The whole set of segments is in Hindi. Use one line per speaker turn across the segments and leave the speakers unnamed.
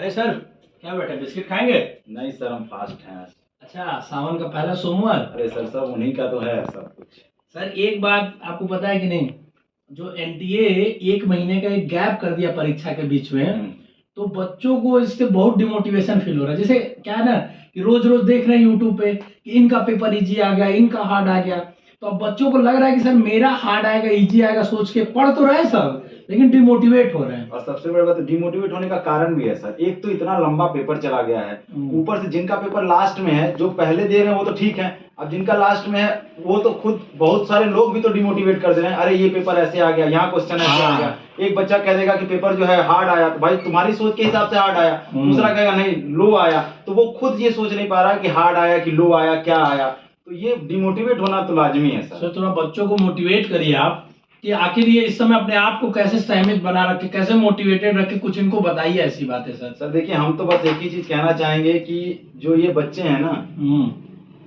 अरे सर, क्या बेटा बिस्किट खाएंगे?
नहीं सर, हम फास्ट हैं।
अच्छा, सावन का पहला सोमवार।
अरे सर, सब उन्हीं का तो है सब कुछ।
सर एक बात आपको पता है कि नहीं, जो एनटीए 1 महीने का एक गैप कर दिया परीक्षा के बीच में, तो बच्चों को इससे बहुत डिमोटिवेशन फील हो रहा है। जैसे क्या है ना कि रोज रोज देख रहे हैं यूट्यूब पे कि इनका पेपर इजी आ गया, इनका हार्ड आ गया, तो अब बच्चों को लग रहा है कि सर मेरा हार्ड आएगा, इजी आएगा, सोच के पढ़ तो रहे सब, लेकिन डिमोटिवेट हो रहे हैं।
और सबसे बड़ी बात, डिमोटिवेट होने का कारण भी है सर। एक तो इतना लंबा पेपर चला गया है, ऊपर से जिनका पेपर लास्ट में है, जो पहले दे रहे हैं वो तो ठीक है, अब जिनका लास्ट में है वो तो खुद बहुत सारे लोग भी तो डिमोटिवेट कर दे रहे हैं। अरे ये पेपर ऐसे आ गया, यहाँ क्वेश्चन ऐसे आ गया। एक बच्चा कह देगा कि पेपर जो है हार्ड आया, तो भाई तुम्हारी सोच के हिसाब से हार्ड आया। दूसरा कहेगा नहीं लो आया, तो वो खुद ये सोच नहीं पा रहा है कि हार्ड आया कि लो आया, क्या आया। तो ये डिमोटिवेट होना तो लाजमी है सर।
थोड़ा बच्चों को मोटिवेट करिए आप कि आखिर ये इस समय अपने आप को कैसे सहमित बना रखे, कैसे मोटिवेटेड रखे, कुछ इनको बताइए ऐसी बातें सर।
सर देखिए, हम तो बस एक ही चीज कहना चाहेंगे कि जो ये बच्चे हैं ना,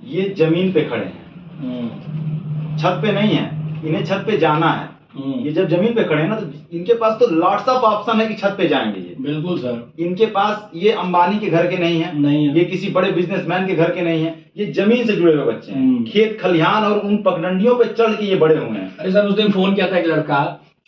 ये जमीन पे खड़े हैं, छत पे नहीं है। इन्हें छत पे जाना है। ये जब जमीन पे खड़े हैं ना, तो इनके पास तो लॉट्स ऑफ ऑप्शन है कि छत पे जाएंगे ये।
बिल्कुल सर।
इनके पास ये अंबानी के घर के नहीं है,
नहीं है।
ये किसी बड़े बिजनेसमैन के घर के नहीं है। ये जमीन से जुड़े हुए बच्चे हैं, खेत खलिहान और उन पगडंडियों पे चढ़ के ये बड़े हुए हैं।
अरे सर, उस दिन फोन किया था एक लड़का,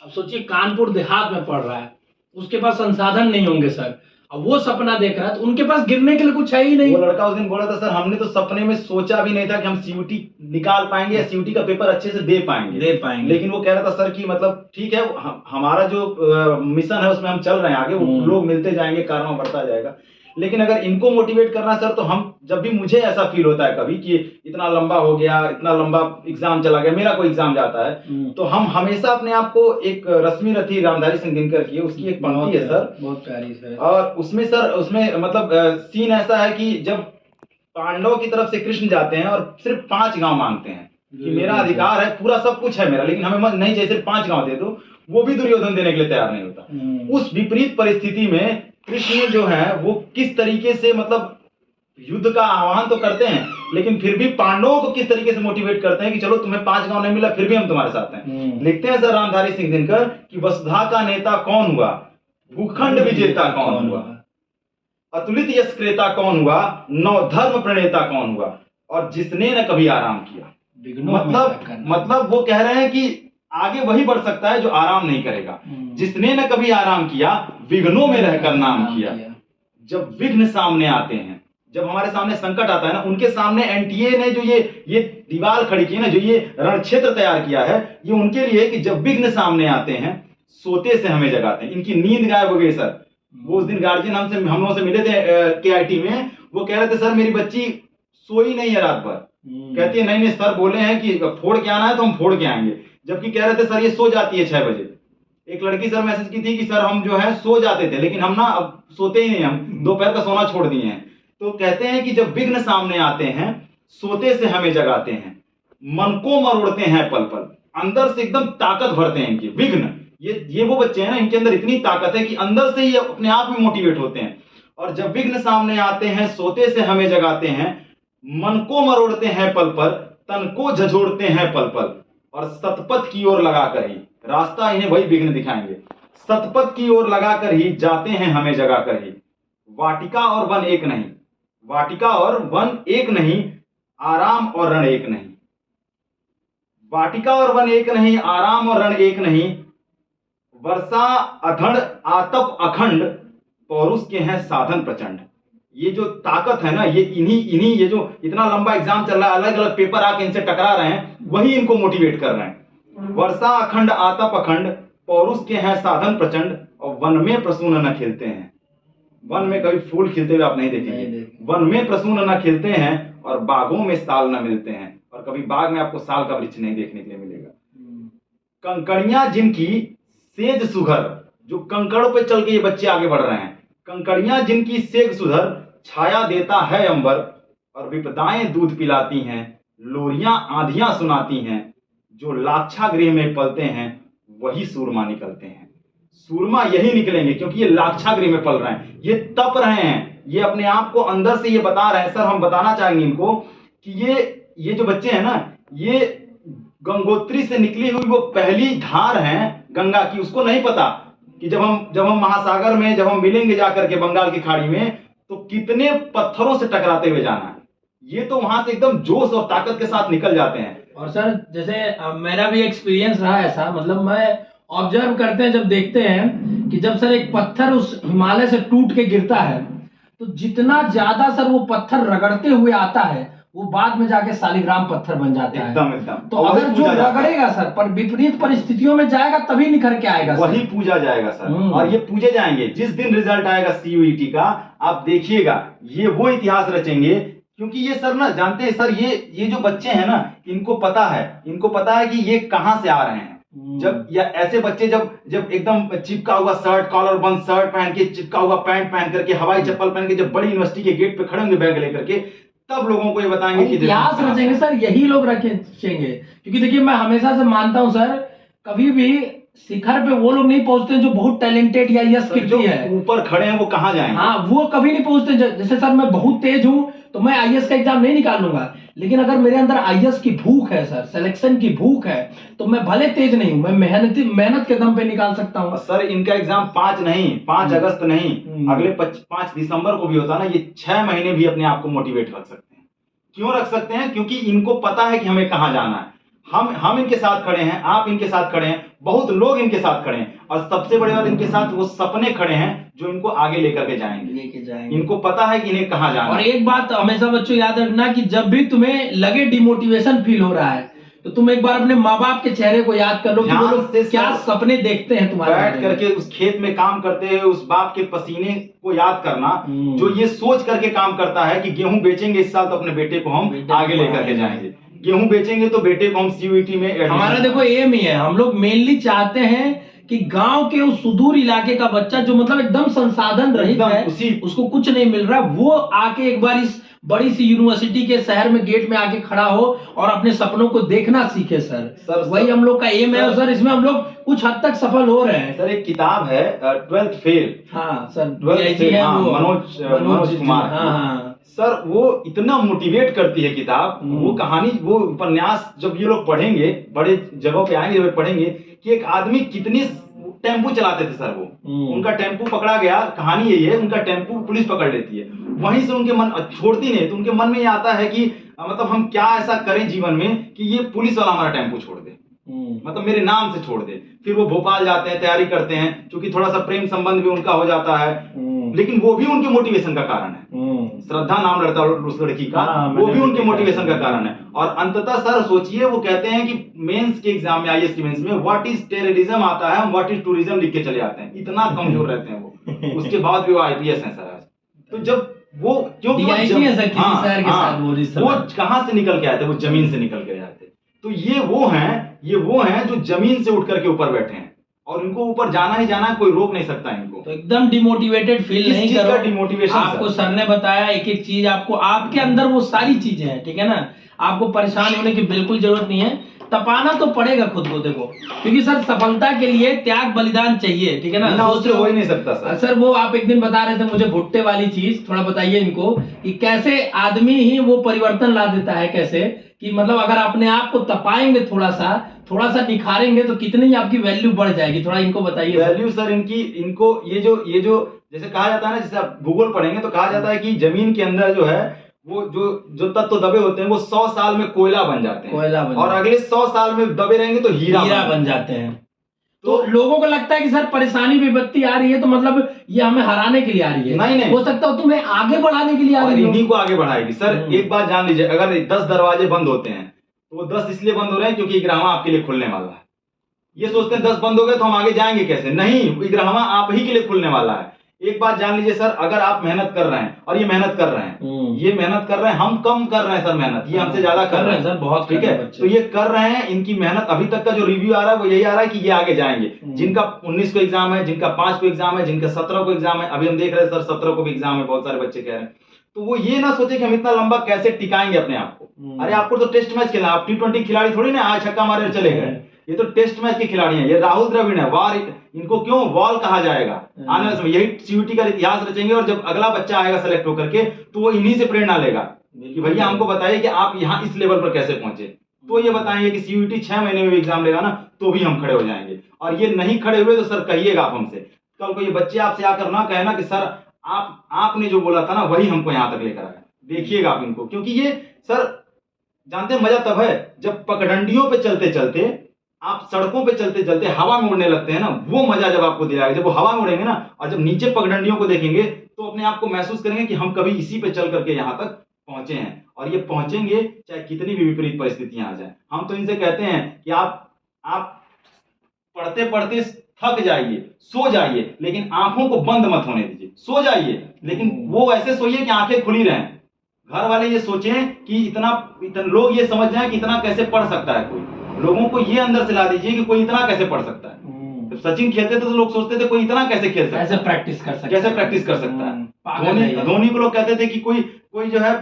अब सोचिए कानपुर देहात में पढ़ रहा है, उसके पास संसाधन नहीं होंगे सर, अब वो सपना देख रहा है, तो उनके पास गिरने के लिए कुछ है ही नहीं।
वो लड़का उस दिन बोला था, सर हमने तो सपने में सोचा भी नहीं था कि हम सीयूटी निकाल पाएंगे या सीयूटी का पेपर अच्छे से दे पाएंगे। लेकिन वो कह रहा था सर कि मतलब ठीक है, हमारा जो मिशन है उसमें हम चल रहे हैं आगे, वो लोग मिलते जाएंगे, कारनामा बढ़ता जाएगा। लेकिन अगर इनको मोटिवेट करना सर, तो हम जब भी मुझे ऐसा फील होता है कभी कि इतना लंबा हो गया, इतना लंबा एग्जाम चला गया, मेरा कोई एग्जाम जाता है, तो हम हमेशा अपने आप को एक रश्मि रथी रामधारी सिंह दिनकर की, उसकी एक पंक्ति है सर,
बहुत प्यारी सर।
और उसमें सर, उसमें मतलब सीन ऐसा है कि जब पांडवों की तरफ से कृष्ण जाते हैं और सिर्फ 5 गांव मांगते हैं कि मेरा अधिकार है, पूरा सब कुछ है मेरा, लेकिन हमें नहीं चाहिए, सिर्फ 5 गांव दे दो, वो भी दुर्योधन देने के लिए तैयार नहीं होता। उस विपरीत परिस्थिति में कृष्ण जो है वो किस तरीके से मतलब युद्ध का आह्वान तो करते हैं, लेकिन फिर भी पांडवों को किस तरीके से मोटिवेट करते हैं कि चलो तुम्हें 5 गांव नहीं मिला, फिर भी हम तुम्हारे साथ हैं। लिखते हैं सर रामधारी सिंह दिनकर कि वसुधा का नेता कौन हुआ, भूखंड विजेता कौन हुआ, अतुलित यश क्रेता कौन हुआ, नव धर्म प्रणेता कौन हुआ, और जिसने न कभी आराम किया। मतलब वो कह रहे हैं कि आगे वही बढ़ सकता है जो आराम नहीं करेगा। जिसने न कभी आराम किया, विघ्नों में रहकर नाम किया। जब विघ्न सामने आते हैं, जब हमारे सामने संकट आता है ना, उनके सामने एनटीए ने जो ये दीवार खड़ी की है ना, जो ये रण क्षेत्र तैयार किया है, ये उनके लिए कि जब विघ्न सामने आते हैं, सोते से हमें जगाते हैं। इनकी नींद गायब हो गई सर। वो उस दिन गार्जियन हम लोगों से मिले थे केआईटी में, वो कह रहे थे सर मेरी बच्ची सोई नहीं है रात भर। कहती है नहीं सर बोले हैं कि फोड़ के आना है तो हम फोड़ के आएंगे, जबकि कह रहे थे सर ये सो जाती है 6 बजे। एक लड़की सर मैसेज की थी कि सर हम जो है सो जाते थे, लेकिन हम ना अब सोते ही नहीं, हम दोपहर का सोना छोड़ दिए हैं। तो कहते हैं कि जब विघ्न सामने आते हैं, सोते से हमें जगाते हैं, मन को मरोड़ते हैं पल पल, अंदर से एकदम ताकत भरते हैं इनकी विघ्न। ये वो बच्चे हैं ना, इनके अंदर इतनी ताकत है कि अंदर से ही अपने आप में मोटिवेट होते हैं। और जब विघ्न सामने आते हैं, सोते से हमें जगाते हैं, मन को मरोड़ते हैं पल पल, तन को झझोड़ते हैं पल पल, और सतपथ की ओर लगाकर ही, रास्ता इन्हें वही विघ्न दिखाएंगे, सतपथ की ओर लगाकर ही जाते हैं हमें जगाकर ही। वाटिका और वन एक नहीं, वाटिका और वन एक नहीं, आराम और रण एक नहीं। वाटिका और वन एक नहीं, आराम और रण एक नहीं, वर्षा अधड़ आतप अखंड, पौरुष के हैं साधन प्रचंड। ये जो ताकत है ना, ये इन्हीं ये जो इतना लंबा एग्जाम चल रहा है, अलग अलग पेपर आके इनसे टकरा रहे हैं, वही इनको मोटिवेट कर रहे हैं। वर्षा अखंड आतप अखंड, पौरुष के हैं साधन प्रचंड, और वन में प्रसून न खिलते हैं। वन में कभी फूल खिलते हुए आप नहीं देखेंगे। वन में प्रसून न खिलते हैं, और बागों में साल न मिलते हैं, और कभी बाग में आपको साल का वृक्ष नहीं देखने के लिए मिलेगा। कंकड़ियां जिनकी सेज सुघर, जो कंकड़ों पे चल के ये बच्चे आगे बढ़ रहे हैं, कंकड़ियां जिनकी सेज सुधर, छाया देता है अंबर, और विपदाएं दूध पिलाती हैं, लोरियां आंधियां सुनाती हैं, जो लाक्षागृह में पलते हैं वही सूरमा निकलते हैं। सूरमा यही निकलेंगे क्योंकि ये लाक्षागृह में पल रहे हैं, ये तप रहे हैं, ये अपने आप को अंदर से ये बता रहे हैं। सर हम बताना चाहेंगे इनको कि ये जो बच्चे हैं ना, ये गंगोत्री से निकली हुई वो पहली धार है गंगा की, उसको नहीं पता कि जब हम महासागर में जब हम मिलेंगे जाकर के बंगाल की खाड़ी में, तो कितने पत्थरों से टकराते हुए जाना है। ये तो वहां से एकदम जोश और ताकत के साथ निकल जाते हैं।
और सर जैसे मेरा भी एक्सपीरियंस रहा ऐसा, मतलब मैं ऑब्जर्व करते हैं, जब देखते हैं कि जब सर एक पत्थर उस हिमालय से टूट के गिरता है, तो जितना ज्यादा सर वो पत्थर रगड़ते हुए आता है, वो बाद में जाके शालिग्राम पत्थर बन जाता है।
एकदम एकदम।
तो
और वही
अगर जो
पूजा जाता है।
रगड़ेगा सर, पर विपरीत परिस्थितियों में जाएगा तभी निखर के आएगा सर।
वही पूजा जाएगा सर। और ये पूजे जाएंगे जिस दिन रिजल्ट आएगा सीयूईटी का, आप देखिएगा ये वो इतिहास रचेंगे। क्योंकि ये सर ना जानते हैं सर, ये जो बच्चे हैं ना, इनको पता है कि ये कहां से आ रहे हैं। जब या ऐसे बच्चे जब एकदम चिपका हुआ शर्ट, कॉलर बंद शर्ट पहन के, चिपका हुआ पैंट पहन करके, हवाई चप्पल पहन के जब बड़ी यूनिवर्सिटी के गेट पे खड़े होंगे बैग लेकर के, तब लोगों को ये बताएंगे कि
इतिहास रचेंगे सर, यही लोग रचेंगे। क्योंकि देखिए मैं हमेशा से मानता हूं सर, कभी भी शिखर पे वो लोग नहीं पहुंचते जो बहुत टैलेंटेड या यश कीर्ति है।
ऊपर खड़े हैं वो कहां जाएंगे?
हाँ, वो कभी नहीं पहुंचते। जैसे सर मैं बहुत तेज हूं तो मैं आईएएस का एग्जाम नहीं निकाल लूंगा, लेकिन अगर मेरे अंदर आईएएस की भूख है सर, सिलेक्शन की भूख है, तो मैं भले तेज नहीं हूं, मैं मेहनत के दम पे निकाल सकता हूं।
सर इनका एग्जाम 5 अगस्त नहीं, अगले 5 दिसंबर को भी होता ना, ये 6 महीने भी अपने आप को मोटिवेट रख सकते हैं। क्यों रख सकते हैं? क्योंकि इनको पता है कि हमें कहां जाना है। हम इनके साथ खड़े हैं, आप इनके साथ खड़े हैं, बहुत लोग इनके साथ खड़े हैं, और सबसे बड़ी बात, इनके साथ वो सपने खड़े हैं जो इनको आगे लेकर के जाएंगे। इनको पता है कि इन्हें कहां जाना है।
और एक बात हमेशा बच्चों याद रखना कि जब भी तुम्हें लगे डिमोटिवेशन फील हो रहा है, तो तुम एक बार अपने माँ बाप के चेहरे को याद कर लो कि वो लोग क्या सपने देखते हैं तुम्हारे।
बैठ करके उस खेत में काम करते हुए उस बाप के पसीने को याद करना, जो ये सोच करके काम करता है कि गेहूं बेचेंगे इस साल तो अपने बेटे को हम आगे लेकर के जाएंगे, गेहूं बेचेंगे तो बेटे को हम सीयूईटी में।
हमारा देखो एम ही है, हम लोग मेनली चाहते हैं कि गांव के उस सुदूर इलाके का बच्चा जो मतलब एकदम संसाधन रहित है, उसको कुछ नहीं मिल रहा, वो आके एक बार इस बड़ी सी यूनिवर्सिटी के शहर में गेट में आके खड़ा हो और अपने सपनों को देखना सीखे सर। वही हम लोग का एम है सर, इसमें हम लोग कुछ हद तक सफल हो रहे हैं।
सर एक किताब है 12th फेल।
हाँ sir,
12th fail, Manoj Kumar.
हाँ
सर वो इतना मोटिवेट करती है किताब, वो कहानी, वो उपन्यास जब ये लोग पढ़ेंगे, बड़े जगहों पे आएंगे जब पढ़ेंगे कि एक आदमी कितनी टेम्पू चलाते थे सर, वो उनका टेम्पू पकड़ा गया, कहानी यही है, उनका टेम्पू पुलिस पकड़ लेती है, वहीं से उनके मन छोड़ती नहीं, तो उनके मन में ये आता है कि मतलब हम क्या ऐसा करें जीवन में कि ये पुलिस वाला हमारा टेम्पू छोड़ दे, मतलब मेरे नाम से छोड़ दे। फिर वो भोपाल जाते हैं, तैयारी करते हैं, क्योंकि थोड़ा सा प्रेम संबंध भी उनका हो जाता है, लेकिन वो भी उनके मोटिवेशन का कारण है। श्रद्धा नाम रहता है उस लड़की का, वो भी उनके मोटिवेशन का कारण है। और अंततः सर सोचिए, वो कहते हैं कि मेंस के एग्जाम में, आईएएस के मेंस में व्हाट इज टेररिज्म आता है, हम व्हाट इज टूरिज्म लिख के चले आते हैं, इतना कमजोर रहते हैं वो, उसके बाद भी वो आईपीएस हैं सर। तो जब वो क्योंकि वो कहां से निकल के आए थे, वो जमीन से निकल के आए थे। तो ये वो हैं जो जमीन से उठ करके ऊपर बैठे हैं, और इनको ऊपर जाना ही जाना है, कोई रोक नहीं सकता इनको।
तो एकदम डिमोटिवेटेड फील नहीं करो।
डिमोटिवेशन
आपको सर ने बताया एक एक चीज, आपको आपके अंदर वो सारी चीजें हैं, ठीक है ना, आपको परेशान होने की बिल्कुल जरूरत नहीं है, तपाना तो पड़ेगा खुद को। देखो क्योंकि सर सफलता के लिए त्याग बलिदान चाहिए, ठीक है ना,
हो ही नहीं सकता
सर। वो आप एक दिन बता रहे थे मुझे भुट्टे वाली चीज, थोड़ा बताइए इनको कि कैसे आदमी ही वो परिवर्तन ला देता है, कैसे कि मतलब अगर अपने आप को तपाएंगे, थोड़ा सा निखारेंगे, तो कितनी आपकी वैल्यू बढ़ जाएगी, थोड़ा इनको बताइए।
वैल्यू सर इनको ये जो जैसे कहा जाता है ना, जैसे आप भूगोल पढ़ेंगे तो कहा जाता है कि जमीन के अंदर जो है वो जो तत्व दबे होते हैं वो 100 साल में कोयला बन जाते हैं, और अगले 100 साल में दबे रहेंगे तो हीरा
बन जाते हैं। तो लोगों को लगता है कि सर परेशानी विपत्ति आ रही है तो मतलब ये हमें हराने के लिए आ रही है।
नहीं,
हो सकता है तुम्हें आगे बढ़ाने के लिए आ रही है,
इन्हीं को आगे बढ़ाएगी सर। एक बात जान लीजिए, अगर 10 दरवाजे बंद होते हैं तो वो 10 इसलिए बंद हो रहे हैं क्योंकि 11वां आपके लिए खुलने वाला है। ये सोचते हैं 10 बंद हो गए तो हम आगे जाएंगे कैसे, नहीं, 11वां आप ही के लिए खुलने वाला है। एक बात जान लीजिए सर, अगर आप मेहनत कर रहे हैं, और ये मेहनत कर रहे हैं, ये मेहनत कर रहे हैं, हम कम कर रहे हैं सर मेहनत, ये हमसे ज्यादा कर रहे हैं सर, बहुत ठीक है। तो ये कर रहे हैं, इनकी मेहनत अभी तक का जो रिव्यू आ रहा है वो यही आ रहा है कि ये आगे जाएंगे। जिनका 19 को एग्जाम है, जिनका 5 को एग्जाम है, जिनका 17 को एग्जाम है, अभी हम देख रहे हैं सर 17 को भी एग्जाम है, बहुत सारे बच्चे कह रहे हैं, तो वो ये ना सोचे कि हम इतना लंबा कैसे टिकाएंगे अपने आप को। अरे आपको तो टेस्ट मैच खेलना, आप T20 खिलाड़ी थोड़ी ना आज छक्का मारे चले गए, ये तो टेस्ट मैच के खिलाड़ी हैं। ये राहुल द्रविड़ है, वार, इनको क्यों वॉल कहा जाएगा आने वाले समय, यही सीयूटी का इतिहास रचेंगे, और जब अगला बच्चा आएगा सेलेक्ट होकर के तो वो इन्हीं से प्रेरणा लेगा कि भैया हमको बताइए कि आप यहाँ इस लेवल पर कैसे पहुंचे, तो ये बताएंगे कि सीयूटी 6 महीने में भी एग्जाम लेगा ना तो भी हम खड़े हो जाएंगे, और ये नहीं खड़े हुए तो सर कहिएगा आप हमसे। कल को ये बच्चे आपसे आकर ना कहे ना कि सर आपने जो बोला था ना वही हमको यहाँ तक लेकर आया। देखिएगा आप इनको, क्योंकि ये सर जानते हैं मजा तब है जब पगडंडियों पे चलते चलते, आप सड़कों पे चलते चलते हवा में उड़ने लगते हैं ना, वो मजा जब आपको दिलाएगा। जब वो हवा में उड़ेंगे ना और जब नीचे पगडंडियों को देखेंगे तो अपने आप को महसूस करेंगे कि हम कभी इसी पे चल करके यहाँ तक पहुंचे हैं, और ये पहुंचेंगे चाहे कितनी भी विपरीत परिस्थितियां आ जाए। हम तो इनसे कहते हैं कि आप पढ़ते पढ़ते थक जाइए, सो जाइए, लेकिन आंखों को बंद मत होने दीजिए। सो जाइए लेकिन वो ऐसे सोइए कि आंखें खुली रहें। घर वाले ये सोचें कि इतना लोग ये समझ जाएं कि इतना कैसे पढ़ सकता है कोई। लोगों को ये अंदर से ला दीजिए कि कोई इतना कैसे पढ़ सकता है। जब सचिन खेलते थे तो लोग सोचते थे कोई इतना कैसे खेल सकता है,
कैसे प्रैक्टिस कर सकता है,
कैसे प्रैक्टिस कर सकता है। धोनी को लोग कहते थे कि कोई जो है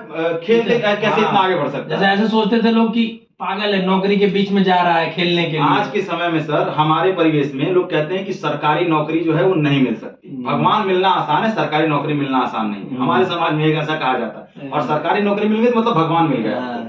खेलते कैसे इतना आगे बढ़ सकता है।
जैसे ऐसे सोचते थे लोग कि पागल है, नौकरी के बीच में जा रहा है खेलने के लिए।
आज के समय में सर हमारे परिवेश में लोग कहते हैं कि सरकारी नौकरी जो है वो नहीं मिल सकती। भगवान मिलना आसान है, सरकारी नौकरी मिलना आसान नहीं है। हमारे समाज में एक ऐसा कहा जाता है, और सरकारी नौकरी मिल गई तो मतलब भगवान मिल गया।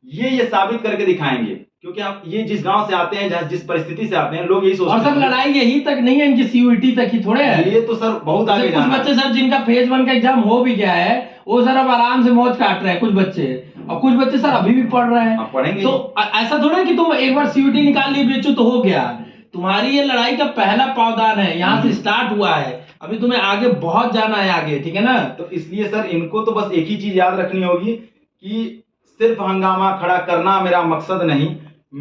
ये साबित करके दिखाएंगे, क्योंकि आप ये जिस गांव से आते हैं, जिस परिस्थिति से आते हैं, लोग यही सोचते हैं।
और सर लड़ाई यही तक नहीं है, इनकी सीयूईटी तक ही थोड़े है।
ये तो सर बहुत आगे
कुछ बच्चे सर जिनका फेज 1 का एग्जाम हो भी गया है, वो सर अब आराम से मौज काट रहे हैं कुछ बच्चे, और कुछ बच्चे सर अभी भी पढ़ रहे हैं।
पढ़ेंगे
तो ऐसा थोड़ा है कि तुम एक बार सीयूईटी निकाल ली बेचो तो हो गया। तुम्हारी ये लड़ाई का पहला पावदान है, यहाँ से स्टार्ट हुआ है, अभी तुम्हें आगे बहुत जाना है आगे, ठीक है ना।
तो इसलिए सर इनको तो बस एक ही चीज याद रखनी होगी कि सिर्फ हंगामा खड़ा करना मेरा मकसद नहीं,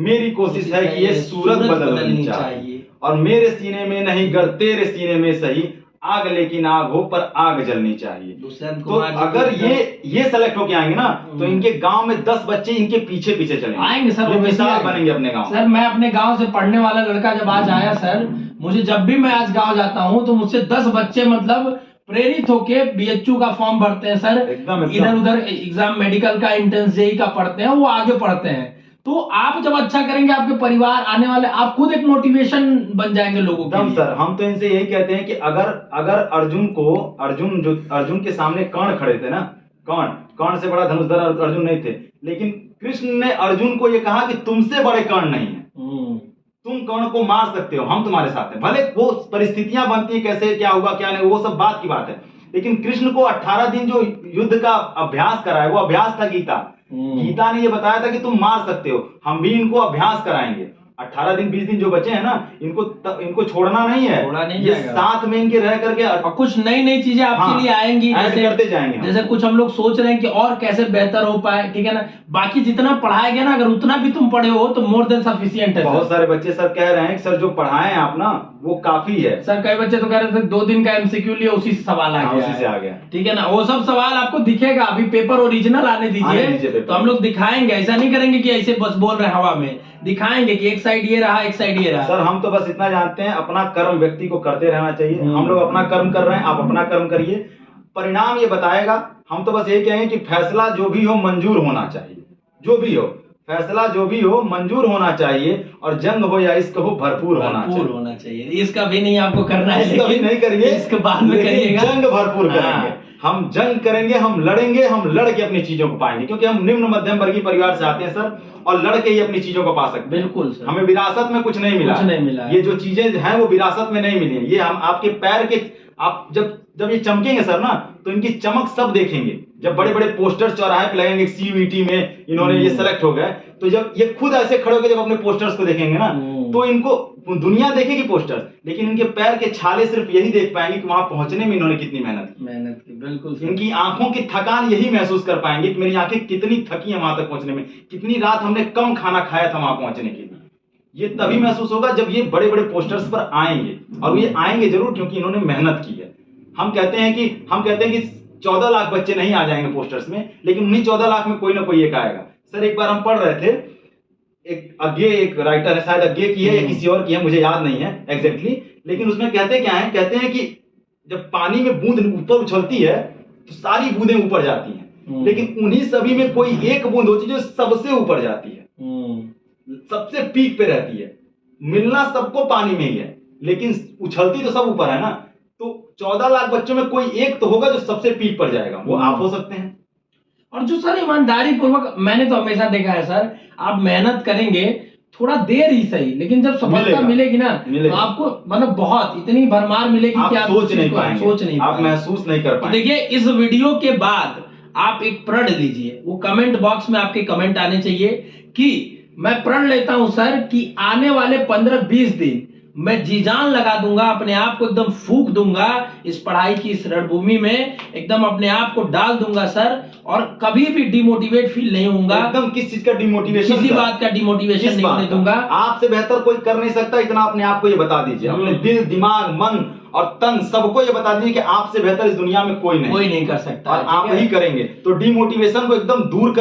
मेरी कोशिश है कि ये सूरत बदलनी चाहिए। और मेरे सीने में नहीं गर तेरे सीने में सही, आग लेकिन आग हो पर आग जलनी चाहिए। तो अगर ये सेलेक्ट होके आएंगे ना तो इनके गांव में 10 बच्चे इनके पीछे पीछे चलेंगे,
आएंगे सर,
वो मिसाल बनेंगे अपने गांव।
सर मैं अपने गांव से पढ़ने वाला लड़का जब आज आया सर, मुझे जब भी मैं आज गांव जाता हूं तो मुझसे 10 बच्चे मतलब प्रेरित होके बीएचयू का फॉर्म भरते हैं सर, इधर उधर एग्जाम मेडिकल का एंट्रेंस जेईई का पढ़ते हैं, वो आगे पढ़ते हैं। तो आप जब अच्छा करेंगे, आपके परिवार आने वाले, आप खुद एक मोटिवेशन बन जाएंगे लोगों के लिए।
सर हम तो इनसे यही कहते हैं कि अगर अर्जुन के सामने कर्ण खड़े थे ना, कर्ण से बड़ा धनुषधर अर्जुन नहीं थे, लेकिन कृष्ण ने अर्जुन को ये कहा कि तुमसे बड़े कर्ण नहीं है, तुम कर्ण को मार सकते हो, हम तुम्हारे साथ हैं। भले वो परिस्थितियां बनती है कैसे क्या होगा क्या नहीं, वो सब बात की बात है, लेकिन कृष्ण को 18 दिन जो युद्ध का अभ्यास कराया, वो अभ्यास था गीता ने ये बताया था कि तुम मार सकते हो, हम भी इनको अभ्यास कराएंगे। 18 दिन 20 दिन जो बचे हैं ना, इनको छोड़ना नहीं है, ये साथ में इनके रह करके और
कुछ नई नई चीजें आपके लिए आएंगी,
जैसे करते जाएंगे।
जैसे कुछ हम लोग सोच रहे हैं कि और कैसे बेहतर हो पाए, ठीक है ना। बाकी जितना पढ़ाया गया ना, अगर उतना भी तुम पढ़े हो तो मोर देन सफिशिएंट है।
बहुत सारे बच्चे सर कह रहे हैं कि सर जो पढ़ाए हैं आप ना वो काफी है।
सर कई बच्चे तो कह रहे थे 2 दिन का एमसीक्यू लिया, उसी से सवाल आ गया,
उसी से आ गया,
ठीक है ना। वो सब सवाल आपको दिखेगा, अभी पेपर ओरिजिनल आने दीजिए तो हम लोग दिखाएंगे। ऐसा नहीं करेंगे कि ऐसे बस बोल रहे हवा में, दिखाएंगे कि एक साइड ये रहा, एक साइड ये रहा।
सर हम तो बस इतना जानते हैं, अपना कर्म व्यक्ति को करते रहना चाहिए। हम लोग अपना कर्म कर रहे हैं, आप अपना कर्म करिए, परिणाम ये बताएगा। हम तो बस यही कहेंगे कि फैसला जो भी हो मंजूर होना चाहिए, जो भी हो फैसला जो भी हो मंजूर होना चाहिए, और जंग हो या इश्क हो भरपूर होना चाहिए।
इसका भी नहीं आपको करना है,
इसका भी नहीं करिए,
इसके बाद में करिएगा।
जंग भरपूर करेंगे, हम जंग करेंगे, हम लड़ेंगे, हम लड़ के अपनी चीजों को पाएंगे, क्योंकि हम निम्न मध्यम वर्गीय परिवार से आते हैं सर, और लड़के ही अपनी चीजों को पा सकते हैं।
बिल्कुल सर,
हमें विरासत में कुछ नहीं मिला, ये जो चीजें हैं वो विरासत में नहीं मिली है। ये हम आपके पैर के, आप जब ये चमकेंगे सर ना, तो इनकी चमक सब देखेंगे। जब बड़े बड़े पोस्टर्स चौराहे पे लगेंगे, सीयूईटी में इन्होंने ये सेलेक्ट हो गए, तो जब ये खुद ऐसे खड़े होकर जब अपने पोस्टर्स को देखेंगे ना, तो इनको दुनिया देखेगी पोस्टर्स, लेकिन इनके पैर के छाले सिर्फ यही देख पाएंगे कि वहां पहुंचने में इन्होंने कितनी मेहनत की।
बिल्कुल।
इनकी आंखों की थकान यही महसूस कर पाएंगे कि मेरी आंखें कितनी थकी है वहां तक पहुंचने में, कितनी रात हमने कम खाना खाया था वहां पहुंचने के लिए। ये तभी महसूस होगा जब ये बड़े बड़े पोस्टर्स पर आएंगे, और ये आएंगे जरूर क्योंकि इन्होंने मेहनत की है। हम कहते हैं कि 14 लाख बच्चे नहीं आ जाएंगे पोस्टर्स में, लेकिन उन्हीं 14 लाख में कोई ना कोई एक आएगा। सर एक बार हम पढ़ रहे थे, एक राइटर है, शायद अज्ञे की है या किसी और की है, मुझे याद नहीं है एग्जैक्टली, लेकिन उसमें कहते क्या है, कहते हैं कि जब पानी में बूंद ऊपर उछलती है तो सारी बूंदें ऊपर जाती हैं, लेकिन उन्हीं सभी में कोई एक बूंद होती है जो सबसे ऊपर जाती है, सबसे पीक पे रहती है। मिलना सबको पानी में ही है, लेकिन उछलती तो सब ऊपर है ना। तो 14 लाख बच्चों में कोई एक तो होगा जो सबसे पीक पर जाएगा, वो आप हो सकते हैं।
और जो सर ईमानदारी पूर्वक, मैंने तो हमेशा देखा है सर, आप मेहनत करेंगे, थोड़ा देर ही सही, लेकिन जब सफलता मिलेगी ना तो आपको मतलब बहुत इतनी भरमार मिलेगी कि आप
सोच नहीं पाएंगे, आप महसूस नहीं कर पाएंगे।
देखिए इस वीडियो के बाद आप एक प्रण लीजिए, वो कमेंट बॉक्स में आपके कमेंट आने चाहिए कि मैं प्रण लेता हूं सर कि आने वाले 15-20 दिन मैं जी जान लगा दूंगा, अपने आप को एकदम फूंक दूंगा इस पढ़ाई की इस रणभूमि में, एकदम अपने आप को डाल दूंगा सर, और कभी भी डिमोटिवेट फील नहीं होऊंगा।
एकदम किस चीज का डिमोटिवेशन?
किसी बात का डिमोटिवेशन नहीं होने दूंगा।
आपसे बेहतर कोई कर नहीं सकता, इतना अपने आप को ये बता दीजिए, अपने दिल दिमाग मन और तन सबको ये बता दीजिए कि आपसे बेहतर इस दुनिया में कोई नहीं
कर सकता,
और आप ही करेंगे। तो डिमोटिवेशन को एकदम दूर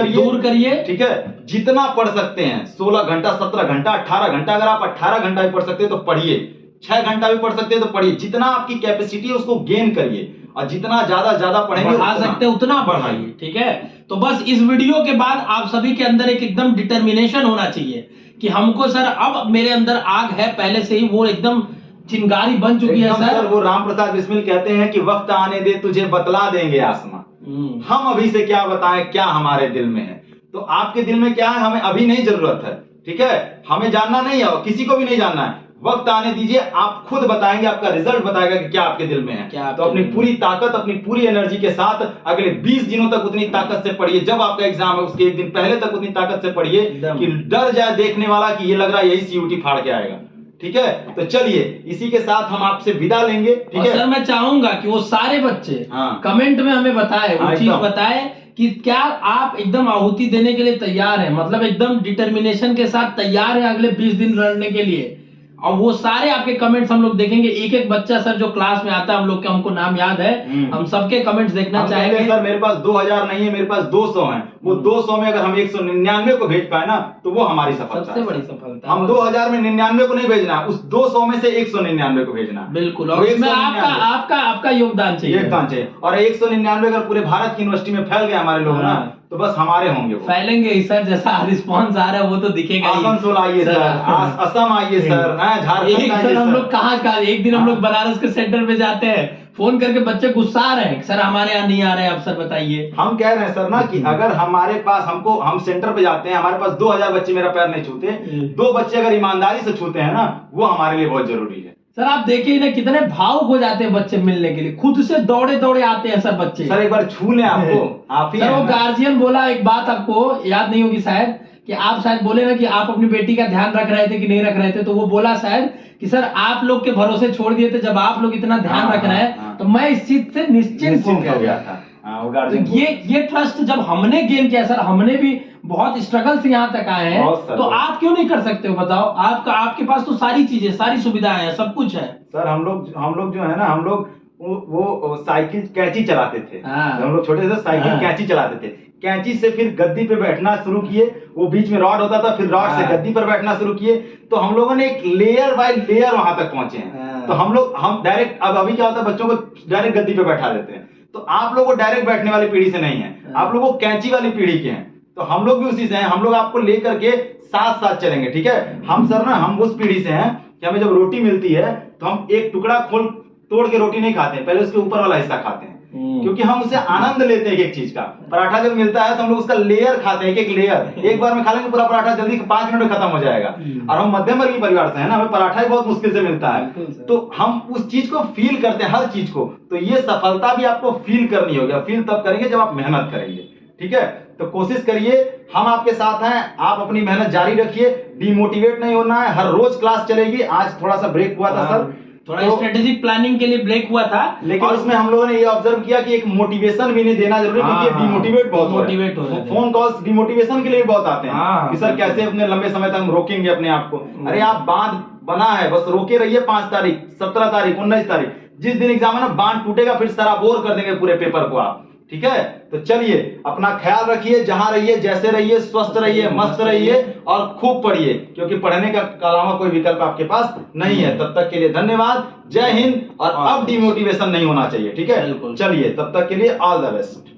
करिए, ठीक है। जितना पढ़ सकते हैं 16 घंटा 17 घंटा 18 घंटा, अगर आप 18 घंटा भी पढ़ सकते हैं तो पढ़िए, 6 घंटा भी पढ़ सकते हैं तो पढ़िए, जितना आपकी कैपेसिटी है उसको गेन करिए, और जितना ज्यादा पढ़ेंगे
बढ़ा सकते हैं उतना पढ़ाइए, ठीक है। तो बस इस वीडियो के बाद आप सभी के अंदर एक एकदम डिटर्मिनेशन होना चाहिए कि हमको सर अब मेरे अंदर आग है, पहले से ही वो एकदम चिंगारी बन चुकी है सर।
वो राम प्रसाद बिस्मिल कहते हैं कि वक्त आने दे तुझे बतला देंगे आसमां, हम अभी से क्या बताएं क्या हमारे दिल में है। तो आपके दिल में क्या है हमें अभी नहीं जरूरत है, ठीक है, हमें जानना नहीं है, किसी को भी नहीं जानना है। वक्त आने दीजिए, आप खुद बताएंगे, आपका रिजल्ट बताएगा कि क्या आपके दिल में है। तो अपनी पूरी ताकत अपनी पूरी एनर्जी के साथ अगले 20 दिनों तक उतनी ताकत से पढ़िए, जब आपका एग्जाम है उसके एक दिन पहले तक उतनी ताकत से पढ़िए कि डर जाए देखने वाला कि ये लग रहा है यही सीयूटी फाड़ के आएगा, ठीक है। तो चलिए इसी के साथ हम आपसे विदा लेंगे, ठीक है।
सर मैं चाहूंगा कि वो सारे बच्चे कमेंट में हमें बताए, वो चीज बताए कि क्या आप एकदम आहुति देने के लिए तैयार हैं, मतलब एकदम डिटर्मिनेशन के साथ तैयार है अगले 20 दिन लड़ने के लिए। और वो सारे आपके कमेंट्स हम लोग देखेंगे, एक एक बच्चा सर जो क्लास में आता है हम लोग के, हमको नाम याद है, हम सबके कमेंट्स देखना चाहेंगे।
सर मेरे पास 2000 नहीं है, मेरे पास 200 हैं, वो 200 में अगर हम 199 को भेज पाए ना तो वो हमारी सफलता,
सबसे बड़ी सफलता।
हम 2000 में 99 को नहीं भेजना, उस 200 में से 199 को भेजना,
बिल्कुल। और इसमें आपका योगदान चाहिए,
और 199 अगर पूरे भारत की यूनिवर्सिटी में फैल गया हमारे लोग ना तो बस हमारे होंगे,
फैलेंगे ही सर। जैसा रिस्पांस आ रहा है वो तो दिखेगा ही।
आसनसोल आइए सर, असम आइए सर, झारखंड आइए।
हम लोग कहाँ एक दिन हम लोग बनारस के सेंटर पे जाते हैं, फोन करके बच्चे गुस्सा आ रहे हैं सर हमारे यहाँ नहीं आ रहे हैं, आप सर बताइए।
हम कह रहे हैं सर ना कि अगर हमारे पास हम सेंटर पे जाते हैं, हमारे पास 2000 बच्चे मेरा पैर नहीं छूते, 2 बच्चे अगर ईमानदारी से छूते हैं ना, वो हमारे लिए बहुत जरूरी है।
सर आप देखिए ना कितने भावुक हो जाते हैं बच्चे मिलने के लिए, खुद से दौड़े आते हैं सर बच्चे।
सर एक बार छू लें आपको, आप ही
सर वो गार्जियन बोला एक बात, आपको याद नहीं होगी शायद, कि आप शायद बोले ना कि आप अपनी बेटी का ध्यान रख रहे थे कि नहीं रख रहे थे, तो वो बोला शायद कि सर आप लोग के भरोसे छोड़ दिए थे, जब आप लोग इतना ध्यान रख रहे हैं तो मैं इस चीज से निश्चिंत हो गया था। तो ये ट्रस्ट जब हमने गेन किया सर, हमने भी बहुत स्ट्रगल से यहाँ तक आए हैं, तो आप क्यों नहीं कर सकते हो बताओ? आपके पास तो सारी चीजें सारी सुविधाएं हैं, सब कुछ है
सर। हम लोग जो है ना, हम लोग वो साइकिल कैंची चलाते थे, हम लोग छोटे थे साइकिल कैंची चलाते थे, कैंची से फिर गद्दी पे बैठना शुरू किए, वो बीच में रॉड होता था, फिर रॉड से गद्दी पर बैठना शुरू किए, तो हम लोगों ने एक लेयर बाय लेयर वहां तक पहुंचे हैं। तो हम डायरेक्ट, अब अभी क्या होता है बच्चों को डायरेक्ट गद्दी पे बैठा देते हैं, तो आप लोग डायरेक्ट बैठने वाली पीढ़ी से नहीं है, आप लोग कैंची वाली पीढ़ी के हैं, तो हम लोग भी उसी से हैं। हम लोग आपको लेकर के साथ चलेंगे, ठीक है। हम सर ना, हम उस पीढ़ी से हैं कि हमें जब रोटी मिलती है तो हम एक टुकड़ा तोड़ के रोटी नहीं खाते हैं, पहले उसके ऊपर वाला हिस्सा खाते हैं, क्योंकि हम उससे आनंद लेते हैं एक चीज का। पराठा जब मिलता है तो हम लोग उसका लेयर खाते हैं, एक लेयर, एक बार में खा लेंगे पूरा पराठा, जल्दी 5 मिनट में खत्म हो जाएगा। और हम मध्यम वर्गीय परिवार से हैं ना, हमें पराठा ही बहुत मुश्किल से मिलता है, तो हम उस चीज को फील करते हैं, हर चीज को। तो ये सफलता भी आपको फील करनी होगी, फील तब करेंगे जब आप मेहनत करेंगे, ठीक है। तो कोशिश करिए, हम आपके साथ हैं, आप अपनी मेहनत जारी रखिए, डिमोटिवेट नहीं होना है। हर रोज क्लास चलेगी, आज थोड़ा सा ब्रेक हुआ था सर,
थोड़ा स्ट्रेटेजिक प्लानिंग के लिए ब्रेक हुआ था,
लेकिन उसमें हम लोगों ने ये ऑब्जर्व किया कि एक मोटिवेशन भी नहीं देना जरूरी, क्योंकि डिमोटिवेट बहुत हो रहे हैं। फोन कॉल्स डिमोटिवेशन के लिए बहुत आते हैं कि सर कैसे अपने लंबे समय तक हम रोकेंगे अपने आप को। अरे आप बांध बना है, बस रोके रहिए, 5 तारीख 17 तारीख 19 तारीख जिस दिन एग्जाम है ना, बांध टूटेगा, फिर सराबोर कर देंगे पूरे पेपर को आप, ठीक है। तो चलिए अपना ख्याल रखिए, जहां रहिए जैसे रहिए, स्वस्थ रहिए, मस्त रहिए और खूब पढ़िए, क्योंकि पढ़ने का अलावा कोई विकल्प आपके पास नहीं है। तब तक के लिए धन्यवाद, जय हिंद। और अब डिमोटिवेशन नहीं होना चाहिए, ठीक है। चलिए तब तक के लिए ऑल द बेस्ट।